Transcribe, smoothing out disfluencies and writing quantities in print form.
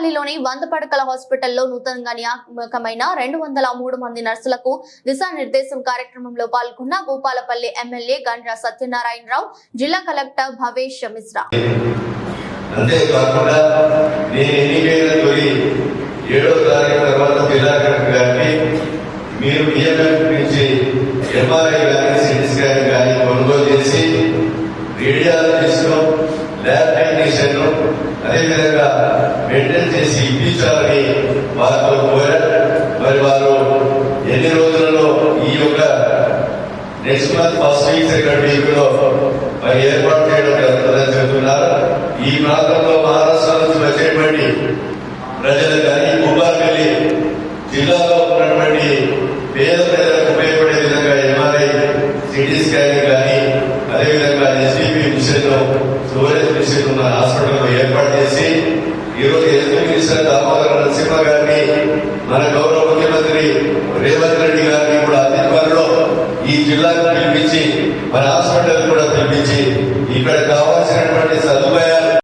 భూపాలపల్లిలోని 100 పడకల హాస్పిటల్లో నూతనంగా నియామకమైన 203 మంది నర్సులకు దిశానిర్దేశం కార్యక్రమంలో పాల్గొన్న భూపాలపల్లి ఎమ్మెల్యే గండ్ర సత్యనారాయణరావు, జిల్లా కలెక్టర్ భవేష్ మిశ్రా. అంతేకాకుండా నేను ఎన్నికైన తొలి 7వ తారీఖు తర్వాత జిల్లా కలెక్టర్ గారికి మీరు డిఎంఎఫ్ నుంచి ఎంఆర్ఐ కానీ సిటీ స్కాన్ కానీ కొనుగోలు చేసి రేడియాలజిస్ట్ ల్యాబ్ టెక్నీషియన్ అదేవిధంగా మెయింటైన్ చేసి ఇప్పించాలని వారితో కోరారు. మరి వారు ఎన్ని రోజులలో ఈ యొక్క next month first week second week లో మరి ఏర్పాటు చేయడం జరుగుతుందని చెబుతున్నారు. ఈ ప్రాంతంలో మహారాష్ట్ర నుంచి వచ్చేటువంటి ప్రజలు కానీ భూపాలపల్లి జిల్లాలో ఉన్నటువంటి పేద ప్రజలకు ఉపయోగపడే విధంగా ఎంఆర్ఐ సిటీ స్కానింగ్ కానీ అదేవిధంగా ఎస్పీపీ మిషన్ స్టోరేజ్ మిషన్ ఉన్న హాస్పిటల్ ఏర్పాటు చేసి ఈరోజు హెల్త్ మినిస్టర్ దామోదర నరసింహ గారిని మన గౌరవ ముఖ్యమంత్రి రేవంత్ రెడ్డి గారిని కూడా అతి త్వరలో ఈ జిల్లాకు పిలిపించి మన హాస్పిటల్ కూడా పిలిపించి ఇక్కడ కావాల్సినటువంటి సదుపాయాలు